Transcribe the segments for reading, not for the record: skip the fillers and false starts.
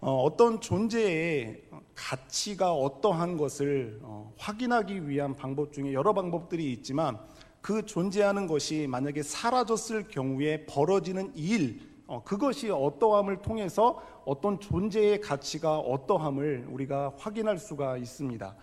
어떤 존재의 가치가 어떠한 것을 확인하기 위한 방법 중에 여러 방법들이 있지만, 그 존재하는 것이 만약에 사라졌을 경우에 벌어지는 일, 그것이 어떠함을 통해서 어떤 존재의 가치가 어떠함을 우리가 확인할 수가 있습니다.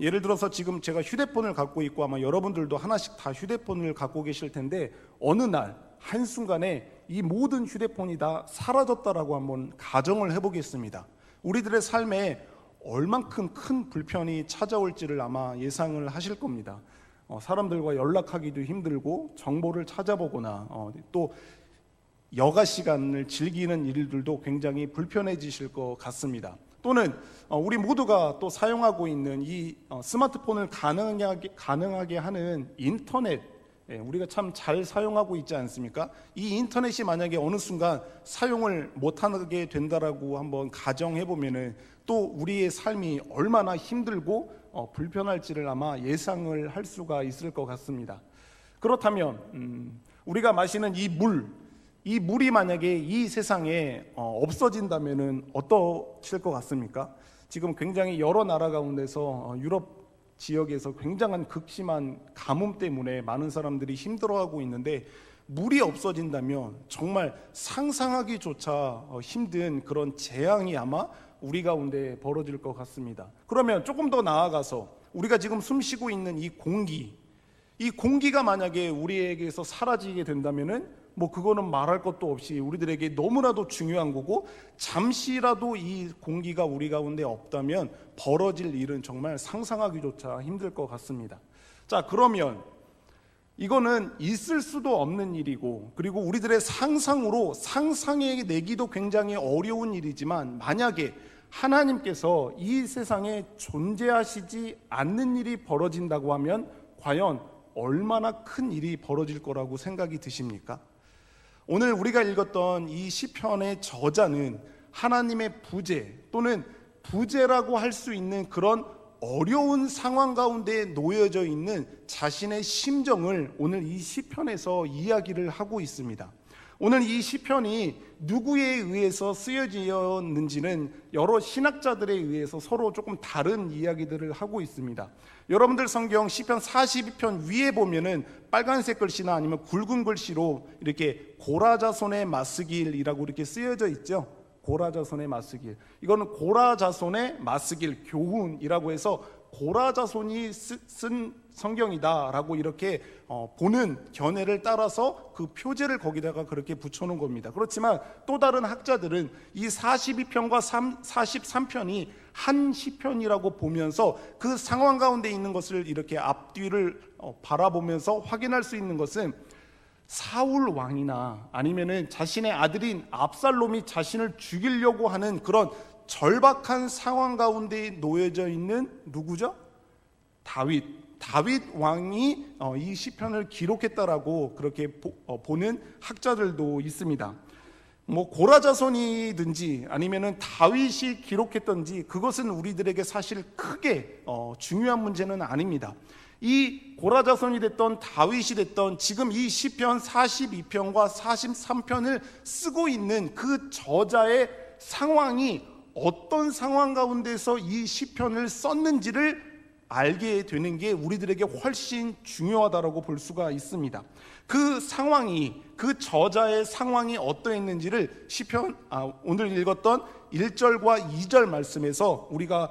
예를 들어서 지금 제가 휴대폰을 갖고 있고, 아마 여러분들도 하나씩 다 휴대폰을 갖고 계실 텐데, 어느 날 한순간에 이 모든 휴대폰이 다 사라졌다라고 한번 가정을 해보겠습니다. 우리들의 삶에 얼만큼 큰 불편이 찾아올지를 아마 예상을 하실 겁니다. 사람들과 연락하기도 힘들고, 정보를 찾아보거나 또 여가 시간을 즐기는 일들도 굉장히 불편해지실 것 같습니다. 또는 우리 모두가 또 사용하고 있는 이 스마트폰을 가능하게 하는 인터넷, 우리가 참 잘 사용하고 있지 않습니까? 이 인터넷이 만약에 어느 순간 사용을 못하게 된다라고 한번 가정해 보면은 또 우리의 삶이 얼마나 힘들고 불편할지를 아마 예상을 할 수가 있을 것 같습니다. 그렇다면 우리가 마시는 이 물이 만약에 이 세상에 없어진다면은 어떠실 것 같습니까? 지금 굉장히 여러 나라 가운데서 유럽 지역에서 굉장한 극심한 가뭄 때문에 많은 사람들이 힘들어하고 있는데, 물이 없어진다면 정말 상상하기조차 힘든 그런 재앙이 아마 우리 가운데 벌어질 것 같습니다. 그러면 조금 더 나아가서 우리가 지금 숨쉬고 있는 이 공기가 만약에 우리에게서 사라지게 된다면은 그거는 말할 것도 없이 우리들에게 너무나도 중요한 거고, 잠시라도 이 공기가 우리 가운데 없다면 벌어질 일은 정말 상상하기조차 힘들 것 같습니다. 자, 그러면 이거는 있을 수도 없는 일이고, 그리고 우리들의 상상으로 상상해내기도 굉장히 어려운 일이지만, 만약에 하나님께서 이 세상에 존재하시지 않는 일이 벌어진다고 하면 과연 얼마나 큰 일이 벌어질 거라고 생각이 드십니까? 오늘 우리가 읽었던 이 시편의 저자는 하나님의 부재 또는 부재라고 할 수 있는 그런 어려운 상황 가운데 놓여져 있는 자신의 심정을 오늘 이 시편에서 이야기를 하고 있습니다. 오늘 이 시편이 누구에 의해서 쓰여지었는지는 여러 신학자들에 의해서 서로 조금 다른 이야기들을 하고 있습니다. 여러분들 성경 시편 42편 위에 보면은 빨간색 글씨나 아니면 굵은 글씨로 이렇게 고라자손의 마스길이라고 이렇게 쓰여져 있죠. 고라자손의 마스길. 이거는 고라자손의 마스길 교훈이라고 해서 고라자손이 쓴 성경이다라고 이렇게 보는 견해를 따라서 그 표제를 거기다가 그렇게 붙여놓은 겁니다. 그렇지만 또 다른 학자들은 이 42편과 43편이 한 시편이라고 보면서 그 상황 가운데 있는 것을 이렇게 앞뒤를 바라보면서 확인할 수 있는 것은, 사울 왕이나 아니면은 자신의 아들인 압살롬이 자신을 죽이려고 하는 그런 절박한 상황 가운데 놓여져 있는 누구죠? 다윗 왕이 이 시편을 기록했다라고 그렇게 보는 학자들도 있습니다. 고라자손이든지 아니면은 다윗이 기록했던지 그것은 우리들에게 사실 크게 중요한 문제는 아닙니다. 이 고라자손이 됐던 다윗이 됐던 지금 이 시편 42편과 43편을 쓰고 있는 그 저자의 상황이 어떤 상황 가운데서 이 시편을 썼는지를 알게 되는 게 우리들에게 훨씬 중요하다고 볼 수가 있습니다. 그 상황이, 그 저자의 상황이 어떠했는지를 시편 오늘 읽었던 1절과 2절 말씀에서 우리가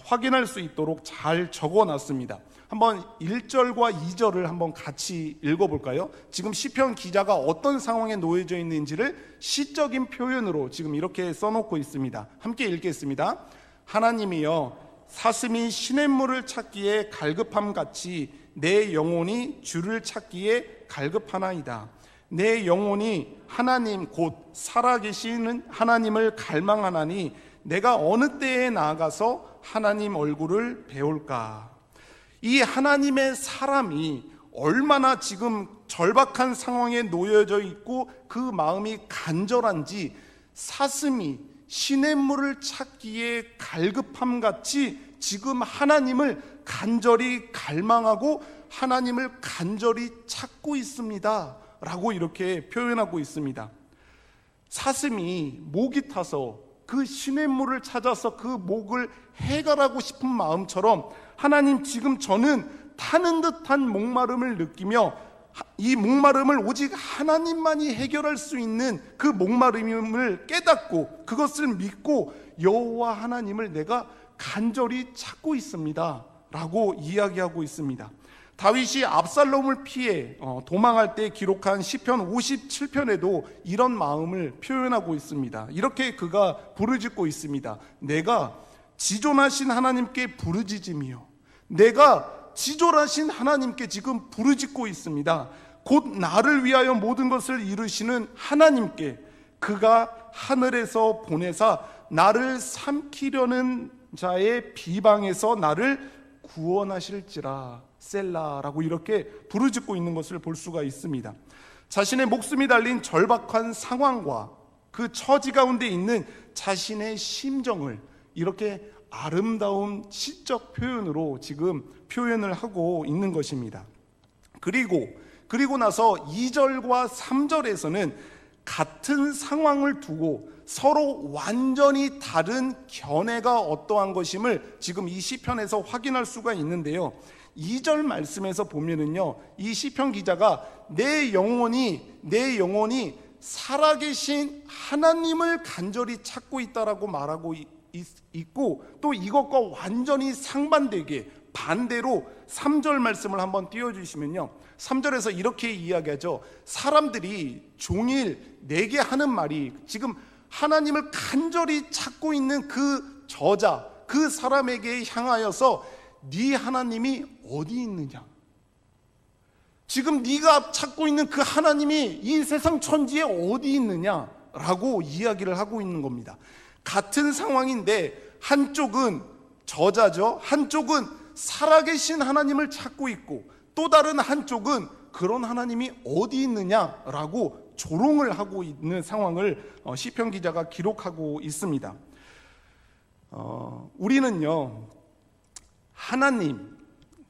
확인할 수 있도록 잘 적어놨습니다. 한번 1절과 2절을 한번 같이 읽어볼까요? 지금 시편 기자가 어떤 상황에 놓여져 있는지를 시적인 표현으로 지금 이렇게 써놓고 있습니다. 함께 읽겠습니다. 하나님이여, 사슴이 시냇물을 찾기에 갈급함같이 내 영혼이 주를 찾기에 갈급하나이다. 내 영혼이 하나님 곧 살아계시는 하나님을 갈망하나니 내가 어느 때에 나아가서 하나님 얼굴을 배울까. 이 하나님의 사람이 얼마나 지금 절박한 상황에 놓여져 있고 그 마음이 간절한지, 사슴이 시냇물을 찾기에 갈급함같이 지금 하나님을 간절히 갈망하고 하나님을 간절히 찾고 있습니다 라고 이렇게 표현하고 있습니다. 사슴이 목이 타서 그 시냇물을 찾아서 그 목을 해결하고 싶은 마음처럼 하나님, 지금 저는 타는 듯한 목마름을 느끼며 이 목마름을 오직 하나님만이 해결할 수 있는 그 목마름을 깨닫고 그것을 믿고 여호와 하나님을 내가 간절히 찾고 있습니다 라고 이야기하고 있습니다. 다윗이 압살롬을 피해 도망할 때 기록한 시편 57편에도 이런 마음을 표현하고 있습니다. 이렇게 그가 부르짖고 있습니다. 내가 지존하신 하나님께 부르짖으며, 내가 지존하신 하나님께 지금 부르짖고 있습니다. 곧 나를 위하여 모든 것을 이루시는 하나님께, 그가 하늘에서 보내사 나를 삼키려는 자의 비방에서 나를 구원하실지라 셀라라고 이렇게 부르짖고 있는 것을 볼 수가 있습니다. 자신의 목숨이 달린 절박한 상황과 그 처지 가운데 있는 자신의 심정을 이렇게 아름다운 시적 표현으로 지금 표현을 하고 있는 것입니다. 그리고 나서 2절과 3절에서는 같은 상황을 두고 서로 완전히 다른 견해가 어떠한 것임을 지금 이 시편에서 확인할 수가 있는데요. 2절 말씀에서 보면은요, 이 시편 기자가 내 영혼이 살아계신 하나님을 간절히 찾고 있다라고 말하고 있고, 또 이것과 완전히 상반되게 반대로 3절 말씀을 한번 띄워주시면요, 3절에서 이렇게 이야기하죠. 사람들이 종일 내게 하는 말이, 지금 하나님을 간절히 찾고 있는 그 저자, 그 사람에게 향하여서 네 하나님이 어디 있느냐, 지금 네가 찾고 있는 그 하나님이 이 세상 천지에 어디 있느냐라고 이야기를 하고 있는 겁니다. 같은 상황인데 한쪽은 저자죠, 한쪽은 살아계신 하나님을 찾고 있고, 또 다른 한쪽은 그런 하나님이 어디 있느냐라고 조롱을 하고 있는 상황을 시편 기자가 기록하고 있습니다. 우리는요, 하나님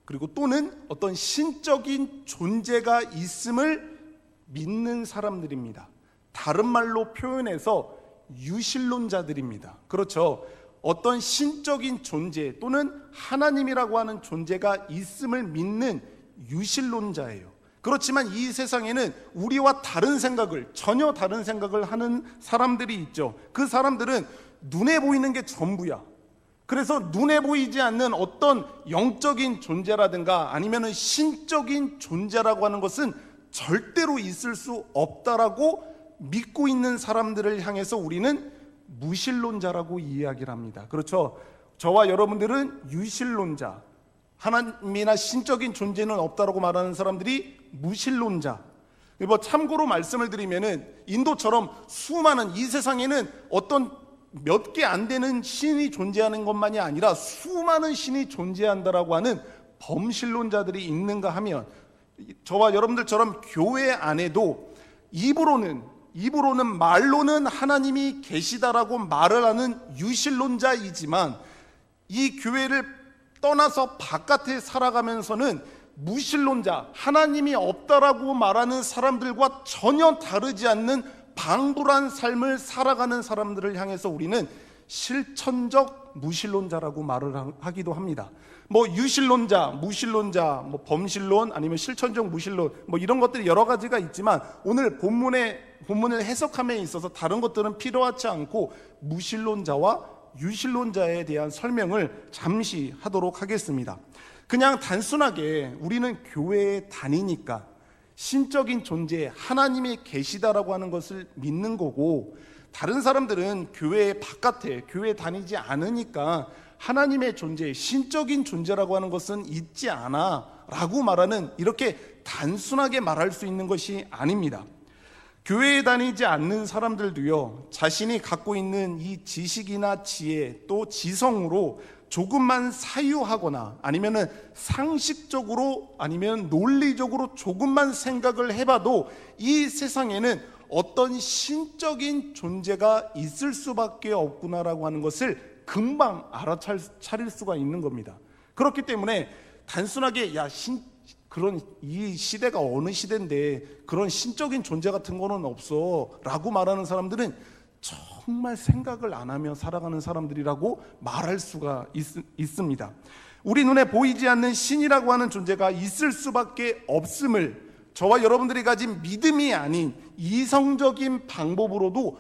그리고 또는 어떤 신적인 존재가 있음을 믿는 사람들입니다. 다른 말로 표현해서 유신론자들입니다. 그렇죠. 어떤 신적인 존재 또는 하나님이라고 하는 존재가 있음을 믿는 유신론자예요. 그렇지만 이 세상에는 우리와 다른 생각을, 전혀 다른 생각을 하는 사람들이 있죠. 그 사람들은 눈에 보이는 게 전부야. 그래서 눈에 보이지 않는 어떤 영적인 존재라든가 아니면 신적인 존재라고 하는 것은 절대로 있을 수 없다라고 믿고 있는 사람들을 향해서 우리는 무신론자라고 이야기를 합니다. 그렇죠. 저와 여러분들은 유신론자, 하나님이나 신적인 존재는 없다라고 말하는 사람들이 무신론자. 참고로 말씀을 드리면은 인도처럼 수많은, 이 세상에는 어떤 몇 개 안 되는 신이 존재하는 것만이 아니라 수많은 신이 존재한다라고 하는 범신론자들이 있는가 하면, 저와 여러분들처럼 교회 안에도 입으로는 말로는 하나님이 계시다라고 말을 하는 유신론자이지만 이 교회를 떠나서 바깥에 살아가면서는 무신론자, 하나님이 없다라고 말하는 사람들과 전혀 다르지 않는 방불한 삶을 살아가는 사람들을 향해서 우리는 실천적 무신론자라고 말을 하기도 합니다. 유신론자, 무신론자, 범신론, 아니면 실천적 무신론, 이런 것들이 여러 가지가 있지만 오늘 본문을 해석함에 있어서 다른 것들은 필요하지 않고 무신론자와 유신론자에 대한 설명을 잠시 하도록 하겠습니다. 그냥 단순하게 우리는 교회에 다니니까 신적인 존재, 하나님이 계시다라고 하는 것을 믿는 거고, 다른 사람들은 교회 바깥에, 교회 다니지 않으니까 하나님의 존재, 신적인 존재라고 하는 것은 있지 않아 라고 말하는, 이렇게 단순하게 말할 수 있는 것이 아닙니다. 교회에 다니지 않는 사람들도요, 자신이 갖고 있는 이 지식이나 지혜 또 지성으로 조금만 사유하거나 아니면은 상식적으로 아니면 논리적으로 조금만 생각을 해봐도 이 세상에는 어떤 신적인 존재가 있을 수밖에 없구나라고 하는 것을 금방 알아차릴 수가 있는 겁니다. 그렇기 때문에 단순하게 그런 이 시대가 어느 시대인데 그런 신적인 존재 같은 거는 없어 라고 말하는 사람들은 정말 생각을 안 하며 살아가는 사람들이라고 말할 수가 있습니다. 우리 눈에 보이지 않는 신이라고 하는 존재가 있을 수밖에 없음을 저와 여러분들이 가진 믿음이 아닌 이성적인 방법으로도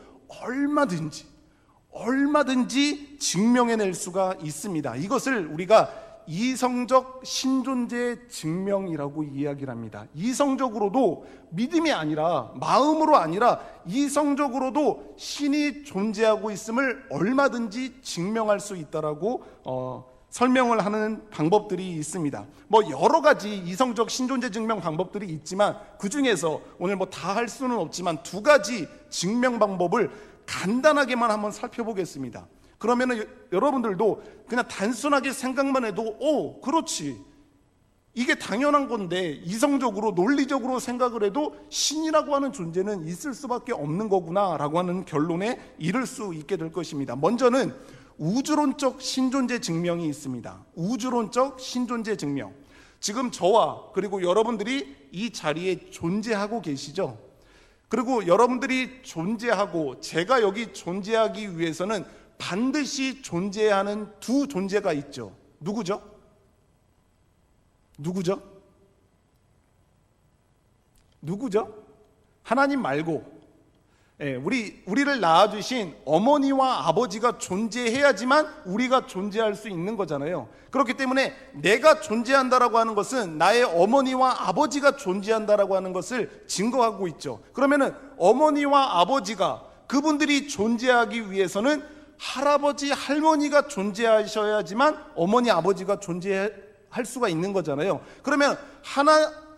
얼마든지 증명해낼 수가 있습니다. 이것을 우리가 이성적 신존재 증명이라고 이야기를 합니다. 이성적으로도 믿음이 아니라, 마음으로 아니라 이성적으로도 신이 존재하고 있음을 얼마든지 증명할 수 있다라고 설명을 하는 방법들이 있습니다. 여러 가지 이성적 신존재 증명 방법들이 있지만 그 중에서 오늘 다 할 수는 없지만 두 가지 증명 방법을 간단하게만 한번 살펴보겠습니다. 그러면 여러분들도 그냥 단순하게 생각만 해도 그렇지, 이게 당연한 건데, 이성적으로 논리적으로 생각을 해도 신이라고 하는 존재는 있을 수밖에 없는 거구나 라고 하는 결론에 이를 수 있게 될 것입니다. 먼저는 우주론적 신존재 증명이 있습니다. 우주론적 신존재 증명. 지금 저와 그리고 여러분들이 이 자리에 존재하고 계시죠. 그리고 여러분들이 존재하고 제가 여기 존재하기 위해서는 반드시 존재하는 두 존재가 있죠. 누구죠? 하나님 말고 우리를 낳아주신 어머니와 아버지가 존재해야지만 우리가 존재할 수 있는 거잖아요. 그렇기 때문에 내가 존재한다라고 하는 것은 나의 어머니와 아버지가 존재한다라고 하는 것을 증거하고 있죠. 그러면은 어머니와 아버지가, 그분들이 존재하기 위해서는 할아버지, 할머니가 존재하셔야지만 어머니, 아버지가 존재할 수가 있는 거잖아요. 그러면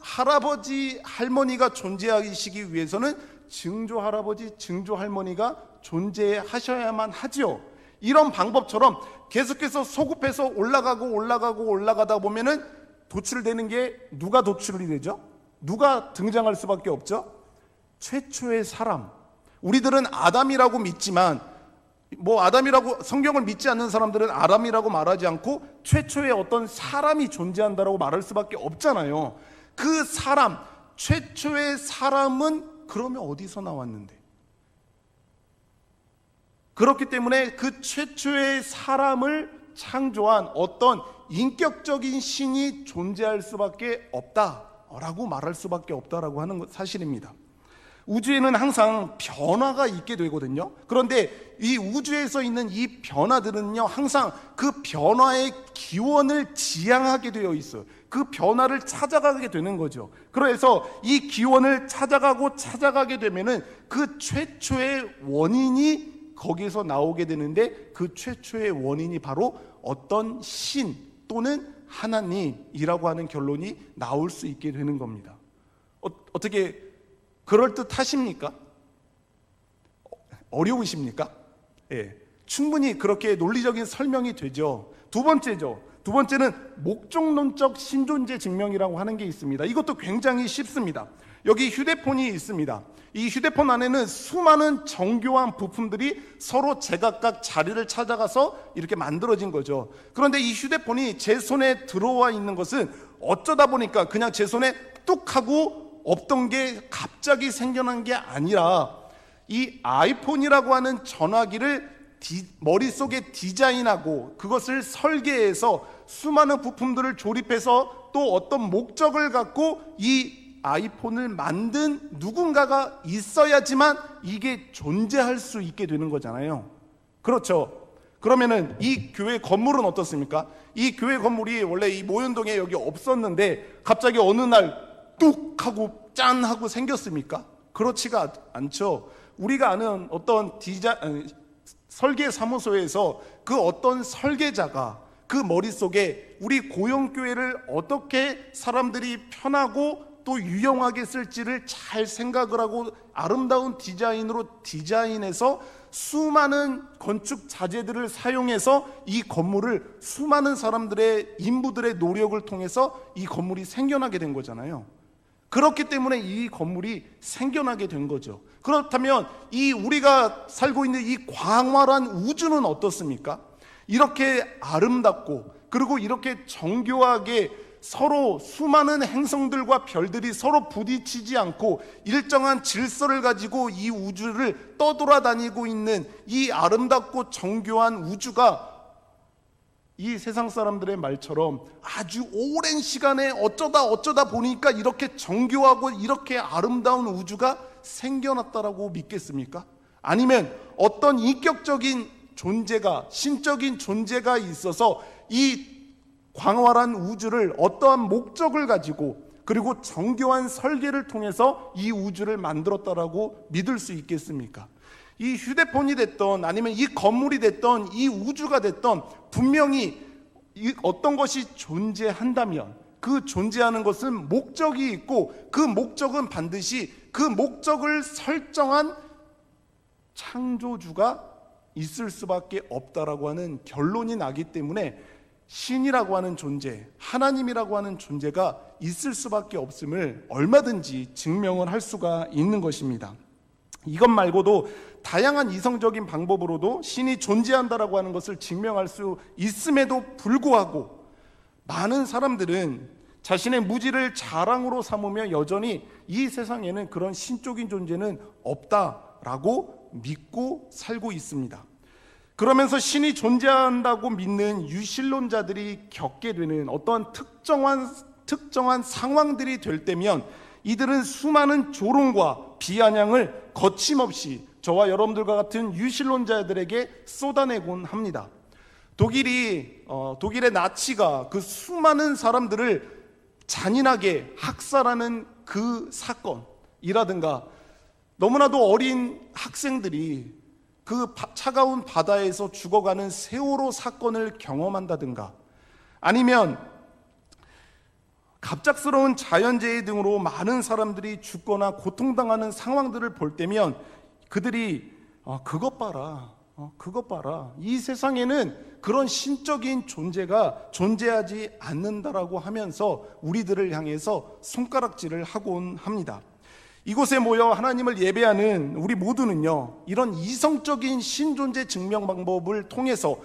할아버지, 할머니가 존재하시기 위해서는 증조 할아버지, 증조 할머니가 존재하셔야만 하죠. 이런 방법처럼 계속해서 소급해서 올라가다 보면은 도출되는 게 누가 도출이 되죠? 누가 등장할 수밖에 없죠? 최초의 사람. 우리들은 아담이라고 믿지만 아담이라고, 성경을 믿지 않는 사람들은 아담이라고 말하지 않고 최초의 어떤 사람이 존재한다라고 말할 수밖에 없잖아요. 그 사람, 최초의 사람은 그러면 어디서 나왔는데? 그렇기 때문에 그 최초의 사람을 창조한 어떤 인격적인 신이 존재할 수밖에 없다라고 말할 수밖에 없다라고 하는 사실입니다. 우주에는 항상 변화가 있게 되거든요. 그런데 이 우주에서 있는 이 변화들은요, 항상 그 변화의 기원을 지향하게 되어 있어요. 그 변화를 찾아가게 되는 거죠. 그래서 이 기원을 찾아가게 되면은 그 최초의 원인이 거기서 나오게 되는데, 그 최초의 원인이 바로 어떤 신 또는 하나님이라고 하는 결론이 나올 수 있게 되는 겁니다. 어떻게 그럴듯하십니까? 어려우십니까? 충분히 그렇게 논리적인 설명이 되죠. 두 번째는 목적론적 신존재 증명이라고 하는 게 있습니다. 이것도 굉장히 쉽습니다. 여기 휴대폰이 있습니다. 이 휴대폰 안에는 수많은 정교한 부품들이 서로 제각각 자리를 찾아가서 이렇게 만들어진 거죠. 그런데 이 휴대폰이 제 손에 들어와 있는 것은 어쩌다 보니까 그냥 제 손에 뚝 하고 없던 게 갑자기 생겨난 게 아니라, 이 아이폰이라고 하는 전화기를 머릿속에 디자인하고 그것을 설계해서 수많은 부품들을 조립해서 또 어떤 목적을 갖고 이 아이폰을 만든 누군가가 있어야지만 이게 존재할 수 있게 되는 거잖아요. 그렇죠? 그러면은 이 교회 건물은 어떻습니까? 이 교회 건물이 원래 이 모현동에 여기 없었는데 갑자기 어느 날 뚝 하고 짠 하고 생겼습니까? 그렇지가 않죠. 우리가 아는 어떤 설계 사무소에서 그 어떤 설계자가 그 머릿속에 우리 고용교회를 어떻게 사람들이 편하고 또 유용하게 쓸지를 잘 생각을 하고 아름다운 디자인으로 디자인해서 수많은 건축 자재들을 사용해서 이 건물을 수많은 사람들의 인부들의 노력을 통해서 이 건물이 생겨나게 된 거잖아요. 그렇기 때문에 이 건물이 생겨나게 된 거죠. 그렇다면 이 우리가 살고 있는 이 광활한 우주는 어떻습니까? 이렇게 아름답고 그리고 이렇게 정교하게 서로 수많은 행성들과 별들이 서로 부딪히지 않고 일정한 질서를 가지고 이 우주를 떠돌아다니고 있는 이 아름답고 정교한 우주가 이 세상 사람들의 말처럼 아주 오랜 시간에 어쩌다 보니까 이렇게 정교하고 이렇게 아름다운 우주가 생겨났다라고 믿겠습니까? 아니면 어떤 인격적인 존재가, 신적인 존재가 있어서 이 광활한 우주를 어떠한 목적을 가지고 그리고 정교한 설계를 통해서 이 우주를 만들었다라고 믿을 수 있겠습니까? 이 휴대폰이 됐던 아니면 이 건물이 됐던 이 우주가 됐던 분명히 어떤 것이 존재한다면 그 존재하는 것은 목적이 있고 그 목적은 반드시 그 목적을 설정한 창조주가 있을 수밖에 없다라고 하는 결론이 나기 때문에 신이라고 하는 존재, 하나님이라고 하는 존재가 있을 수밖에 없음을 얼마든지 증명을 할 수가 있는 것입니다. 이것 말고도 다양한 이성적인 방법으로도 신이 존재한다라고 하는 것을 증명할 수 있음에도 불구하고 많은 사람들은 자신의 무지를 자랑으로 삼으며 여전히 이 세상에는 그런 신적인 존재는 없다라고 믿고 살고 있습니다. 그러면서 신이 존재한다고 믿는 유신론자들이 겪게 되는 어떠한 특정한 상황들이 될 때면 이들은 수많은 조롱과 비아냥을 거침없이 저와 여러분들과 같은 유신론자들에게 쏟아내곤 합니다. 독일의 나치가 그 수많은 사람들을 잔인하게 학살하는 그 사건이라든가 너무나도 어린 학생들이 그 차가운 바다에서 죽어가는 세월호 사건을 경험한다든가 아니면 갑작스러운 자연재해 등으로 많은 사람들이 죽거나 고통당하는 상황들을 볼 때면 그들이 그것 봐라 이 세상에는 그런 신적인 존재가 존재하지 않는다라고 하면서 우리들을 향해서 손가락질을 하곤 합니다. 이곳에 모여 하나님을 예배하는 우리 모두는요 이런 이성적인 신존재 증명 방법을 통해서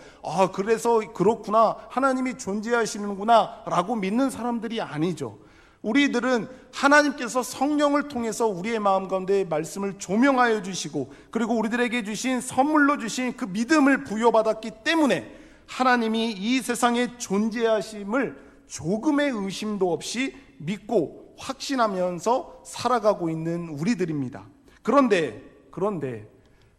그래서 그렇구나 하나님이 존재하시는구나 라고 믿는 사람들이 아니죠. 우리들은 하나님께서 성령을 통해서 우리의 마음 가운데 말씀을 조명하여 주시고 그리고 우리들에게 주신 선물로 주신 그 믿음을 부여받았기 때문에 하나님이 이 세상에 존재하심을 조금의 의심도 없이 믿고 확신하면서 살아가고 있는 우리들입니다. 그런데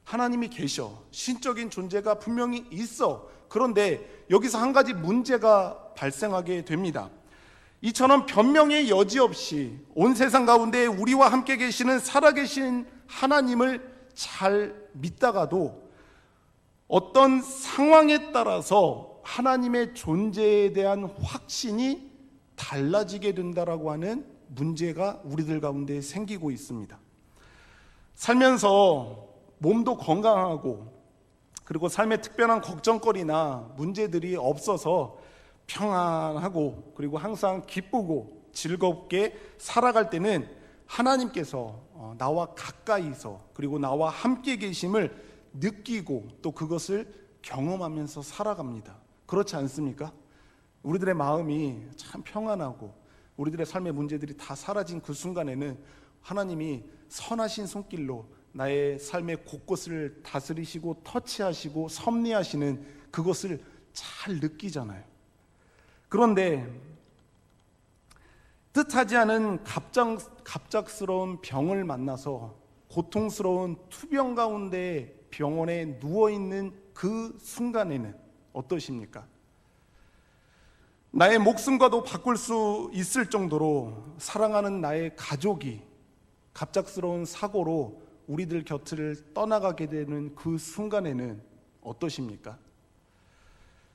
하나님이 계셔. 신적인 존재가 분명히 있어. 그런데 여기서 한 가지 문제가 발생하게 됩니다. 이처럼 변명의 여지 없이 온 세상 가운데 우리와 함께 계시는 살아계신 하나님을 잘 믿다가도 어떤 상황에 따라서 하나님의 존재에 대한 확신이 달라지게 된다라고 하는 문제가 우리들 가운데 생기고 있습니다. 살면서 몸도 건강하고 그리고 삶에 특별한 걱정거리나 문제들이 없어서 평안하고 그리고 항상 기쁘고 즐겁게 살아갈 때는 하나님께서 나와 가까이서 그리고 나와 함께 계심을 느끼고 또 그것을 경험하면서 살아갑니다. 그렇지 않습니까? 우리들의 마음이 참 평안하고 우리들의 삶의 문제들이 다 사라진 그 순간에는 하나님이 선하신 손길로 나의 삶의 곳곳을 다스리시고 터치하시고 섭리하시는 그것을 잘 느끼잖아요. 그런데 뜻하지 않은 갑작스러운 병을 만나서 고통스러운 투병 가운데 병원에 누워있는 그 순간에는 어떠십니까? 나의 목숨과도 바꿀 수 있을 정도로 사랑하는 나의 가족이 갑작스러운 사고로 우리들 곁을 떠나가게 되는 그 순간에는 어떠십니까?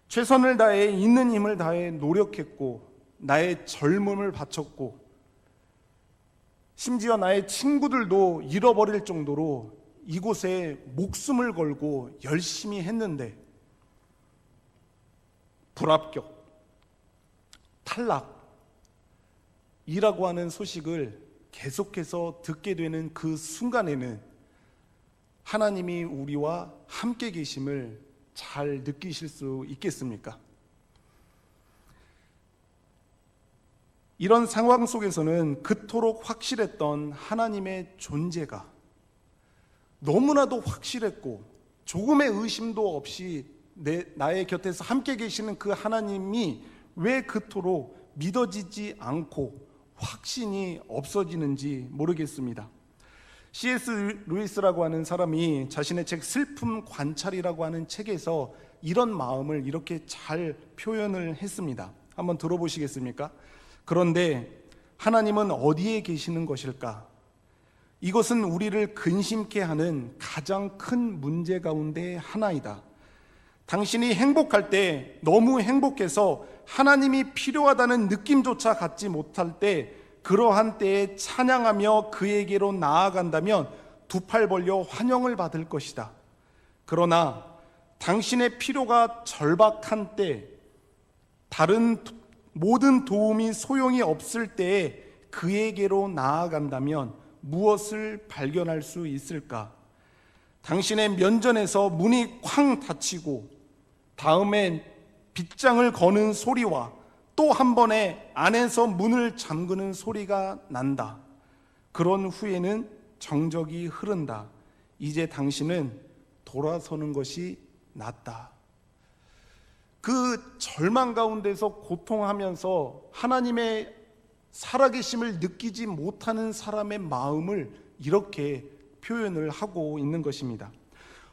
최선을 다해 있는 힘을 다해 노력했고 나의 젊음을 바쳤고 심지어 나의 친구들도 잃어버릴 정도로 이곳에 목숨을 걸고 열심히 했는데 불합격, 탈락이라고 하는 소식을 계속해서 듣게 되는 그 순간에는 하나님이 우리와 함께 계심을 잘 느끼실 수 있겠습니까? 이런 상황 속에서는 그토록 확실했던 하나님의 존재가 너무나도 확실했고 조금의 의심도 없이 나의 곁에서 함께 계시는 그 하나님이 왜 그토록 믿어지지 않고 확신이 없어지는지 모르겠습니다. C.S. 루이스라고 하는 사람이 자신의 책 슬픔 관찰이라고 하는 책에서 이런 마음을 이렇게 잘 표현을 했습니다. 한번 들어보시겠습니까? 그런데 하나님은 어디에 계시는 것일까? 이것은 우리를 근심케 하는 가장 큰 문제 가운데 하나이다. 당신이 행복할 때, 너무 행복해서 하나님이 필요하다는 느낌조차 갖지 못할 때, 그러한 때에 찬양하며 그에게로 나아간다면 두 팔 벌려 환영을 받을 것이다. 그러나 당신의 필요가 절박한 때, 다른 모든 도움이 소용이 없을 때에 그에게로 나아간다면 무엇을 발견할 수 있을까? 당신의 면전에서 문이 쾅 닫히고 다음엔 빗장을 거는 소리와 또 한 번에 안에서 문을 잠그는 소리가 난다. 그런 후에는 정적이 흐른다. 이제 당신은 돌아서는 것이 낫다. 그 절망 가운데서 고통하면서 하나님의 살아계심을 느끼지 못하는 사람의 마음을 이렇게 표현을 하고 있는 것입니다.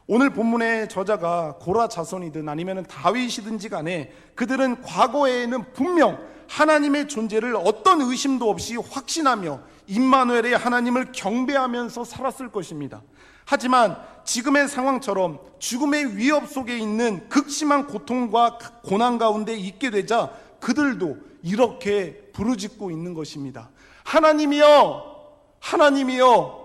오늘 본문의 저자가 고라 자손이든 아니면 다윗이든지 간에 그들은 과거에는 분명 하나님의 존재를 어떤 의심도 없이 확신하며 임마누엘의 하나님을 경배하면서 살았을 것입니다. 하지만 지금의 상황처럼 죽음의 위협 속에 있는 극심한 고통과 고난 가운데 있게 되자 그들도 이렇게 부르짖고 있는 것입니다. 하나님이여, 하나님이여,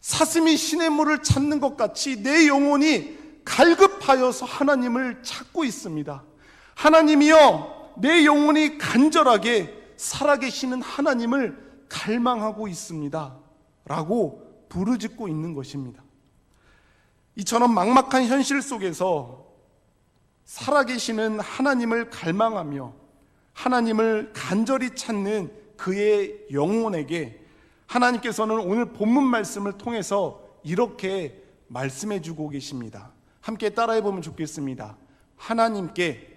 사슴이 시냇물을 찾는 것 같이 내 영혼이 갈급하여서 하나님을 찾고 있습니다. 하나님이여, 내 영혼이 간절하게 살아계시는 하나님을 갈망하고 있습니다. 라고 부르짖고 있는 것입니다. 이처럼 막막한 현실 속에서 살아계시는 하나님을 갈망하며 하나님을 간절히 찾는 그의 영혼에게 하나님께서는 오늘 본문 말씀을 통해서 이렇게 말씀해 주고 계십니다. 함께 따라해 보면 좋겠습니다. 하나님께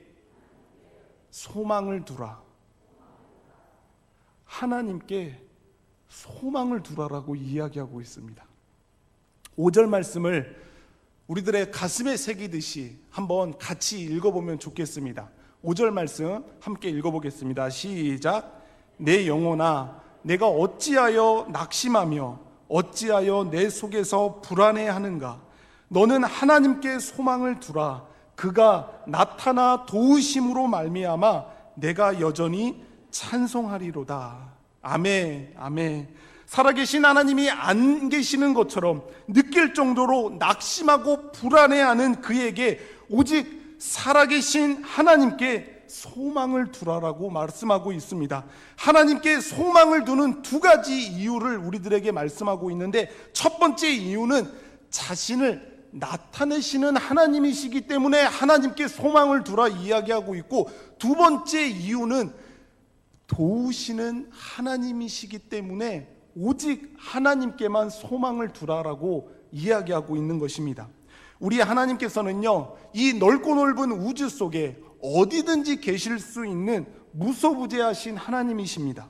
소망을 두라. 하나님께 소망을 두라라고 이야기하고 있습니다. 5절 말씀을 우리들의 가슴에 새기듯이 한번 같이 읽어보면 좋겠습니다. 5절 말씀 함께 읽어보겠습니다. 시작. 내 영혼아, 내가 어찌하여 낙심하며 어찌하여 내 속에서 불안해하는가? 너는 하나님께 소망을 두라. 그가 나타나 도우심으로 말미암아 내가 여전히 찬송하리로다. 아멘, 아멘. 살아계신 하나님이 안 계시는 것처럼 느낄 정도로 낙심하고 불안해하는 그에게 오직 살아계신 하나님께 소망을 두라라고 말씀하고 있습니다. 하나님께 소망을 두는 두 가지 이유를 우리들에게 말씀하고 있는데, 첫 번째 이유는 자신을 나타내시는 하나님이시기 때문에 하나님께 소망을 두라 이야기하고 있고, 두 번째 이유는 도우시는 하나님이시기 때문에 오직 하나님께만 소망을 두라라고 이야기하고 있는 것입니다. 우리 하나님께서는요, 이 넓고 넓은 우주 속에 어디든지 계실 수 있는 무소부재하신 하나님이십니다.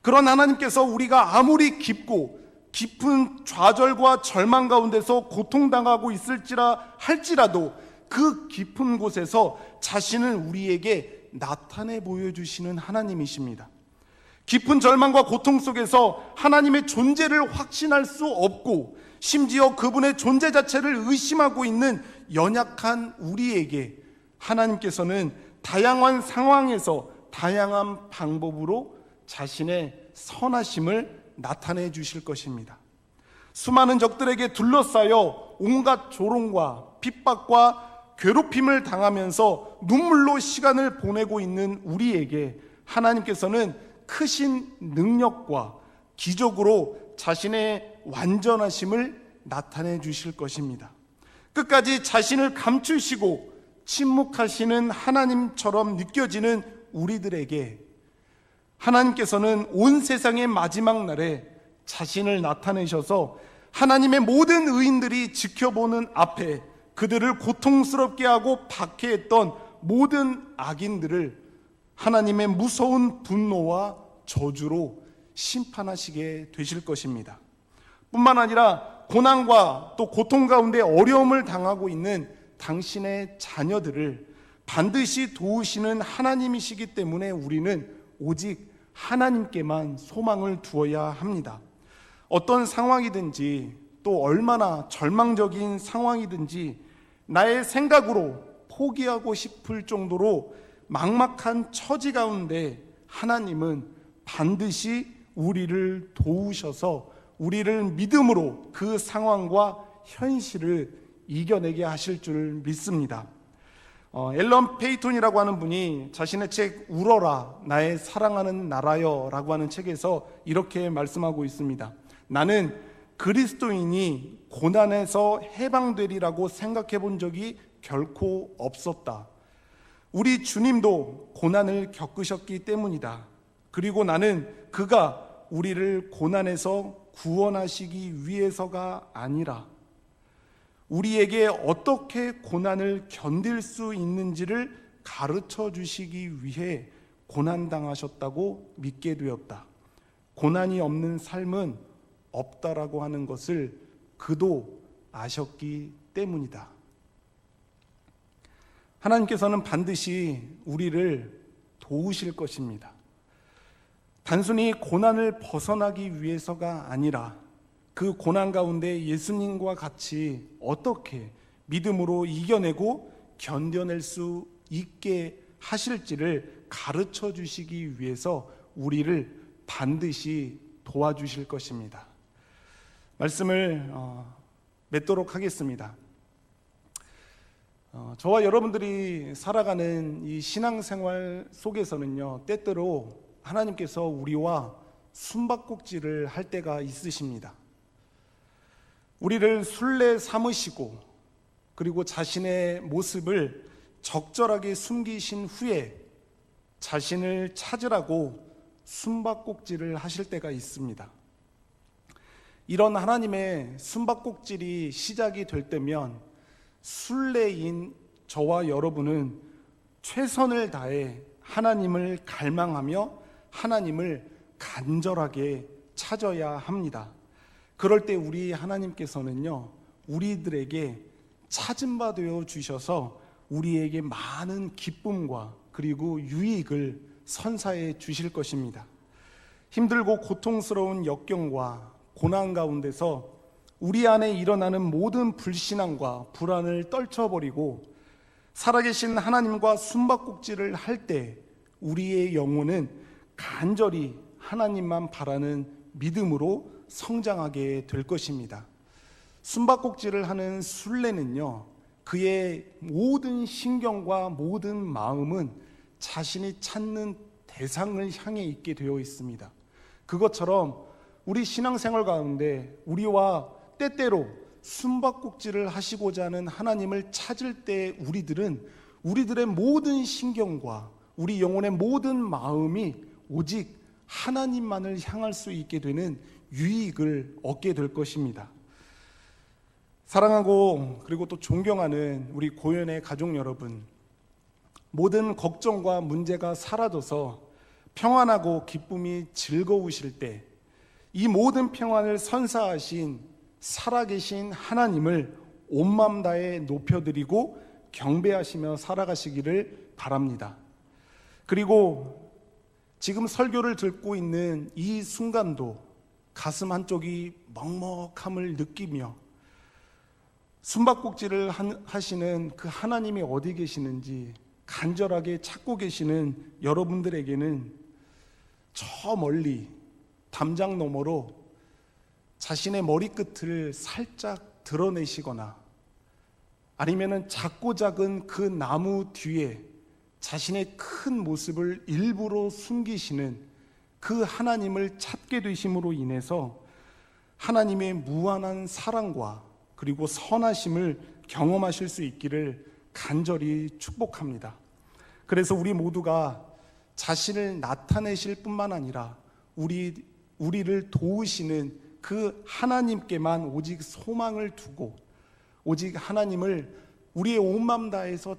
그런 하나님께서 우리가 아무리 깊고 깊은 좌절과 절망 가운데서 고통당하고 있을지라 할지라도 그 깊은 곳에서 자신을 우리에게 나타내 보여주시는 하나님이십니다. 깊은 절망과 고통 속에서 하나님의 존재를 확신할 수 없고 심지어 그분의 존재 자체를 의심하고 있는 연약한 우리에게 하나님께서는 다양한 상황에서 다양한 방법으로 자신의 선하심을 나타내 주실 것입니다. 수많은 적들에게 둘러싸여 온갖 조롱과 핍박과 괴롭힘을 당하면서 눈물로 시간을 보내고 있는 우리에게 하나님께서는 크신 능력과 기적으로 자신의 완전하심을 나타내 주실 것입니다. 끝까지 자신을 감추시고 침묵하시는 하나님처럼 느껴지는 우리들에게 하나님께서는 온 세상의 마지막 날에 자신을 나타내셔서 하나님의 모든 의인들이 지켜보는 앞에 그들을 고통스럽게 하고 박해했던 모든 악인들을 하나님의 무서운 분노와 저주로 심판하시게 되실 것입니다. 뿐만 아니라 고난과 또 고통 가운데 어려움을 당하고 있는 당신의 자녀들을 반드시 도우시는 하나님이시기 때문에 우리는 오직 하나님께만 소망을 두어야 합니다. 어떤 상황이든지 또 얼마나 절망적인 상황이든지 나의 생각으로 포기하고 싶을 정도로 막막한 처지 가운데 하나님은 반드시 우리를 도우셔서 우리를 믿음으로 그 상황과 현실을 이겨내게 하실 줄 믿습니다. 앨런 페이톤이라고 하는 분이 자신의 책 울어라 나의 사랑하는 나라여 라고 하는 책에서 이렇게 말씀하고 있습니다. 나는 그리스도인이 고난에서 해방되리라고 생각해 본 적이 결코 없었다. 우리 주님도 고난을 겪으셨기 때문이다. 그리고 나는 그가 우리를 고난에서 구원하시기 위해서가 아니라 우리에게 어떻게 고난을 견딜 수 있는지를 가르쳐 주시기 위해 고난당하셨다고 믿게 되었다. 고난이 없는 삶은 없다라고 하는 것을 그도 아셨기 때문이다. 하나님께서는 반드시 우리를 도우실 것입니다. 단순히 고난을 벗어나기 위해서가 아니라 그 고난 가운데 예수님과 같이 어떻게 믿음으로 이겨내고 견뎌낼 수 있게 하실지를 가르쳐 주시기 위해서 우리를 반드시 도와주실 것입니다. 말씀을 맺도록 하겠습니다. 저와 여러분들이 살아가는 이 신앙생활 속에서는요, 때때로 하나님께서 우리와 숨바꼭질을 할 때가 있으십니다. 우리를 술래 삼으시고 그리고 자신의 모습을 적절하게 숨기신 후에 자신을 찾으라고 숨바꼭질을 하실 때가 있습니다. 이런 하나님의 숨바꼭질이 시작이 될 때면 술래인 저와 여러분은 최선을 다해 하나님을 갈망하며 하나님을 간절하게 찾아야 합니다. 그럴 때 우리 하나님께서는요, 우리들에게 찾은 바 되어 주셔서 우리에게 많은 기쁨과 그리고 유익을 선사해 주실 것입니다. 힘들고 고통스러운 역경과 고난 가운데서 우리 안에 일어나는 모든 불신앙과 불안을 떨쳐버리고 살아계신 하나님과 숨바꼭질을 할 때 우리의 영혼은 간절히 하나님만 바라는 믿음으로 성장하게 될 것입니다. 숨바꼭질을 하는 술래는요, 그의 모든 신경과 모든 마음은 자신이 찾는 대상을 향해 있게 되어 있습니다. 그것처럼 우리 신앙생활 가운데 우리와 때때로 숨바꼭질을 하시고자 하는 하나님을 찾을 때 우리들은 우리들의 모든 신경과 우리 영혼의 모든 마음이 오직 하나님만을 향할 수 있게 되는 유익을 얻게 될 것입니다. 사랑하고 그리고 또 존경하는 우리 고연의 가족 여러분, 모든 걱정과 문제가 사라져서 평안하고 기쁨이 즐거우실 때 이 모든 평안을 선사하신 살아계신 하나님을 온 마음 다해 높여드리고 경배하시며 살아가시기를 바랍니다. 그리고 지금 설교를 듣고 있는 이 순간도 가슴 한쪽이 먹먹함을 느끼며 숨바꼭질을 하시는 그 하나님이 어디 계시는지 간절하게 찾고 계시는 여러분들에게는 저 멀리 담장 너머로 자신의 머리끝을 살짝 드러내시거나 아니면은 작고 작은 그 나무 뒤에 자신의 큰 모습을 일부러 숨기시는 그 하나님을 찾게 되심으로 인해서 하나님의 무한한 사랑과 그리고 선하심을 경험하실 수 있기를 간절히 축복합니다. 그래서 우리 모두가 자신을 나타내실 뿐만 아니라 우리를 도우시는 그 하나님께만 오직 소망을 두고 오직 하나님을 우리의 온 마음 다해서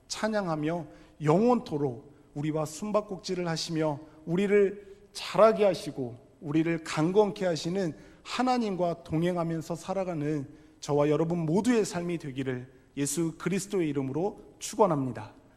찬양하며 영원토록 우리와 숨바꼭질을 하시며 우리를 자라게 하시고 우리를 강건케 하시는 하나님과 동행하면서 살아가는 저와 여러분 모두의 삶이 되기를 예수 그리스도의 이름으로 축원합니다.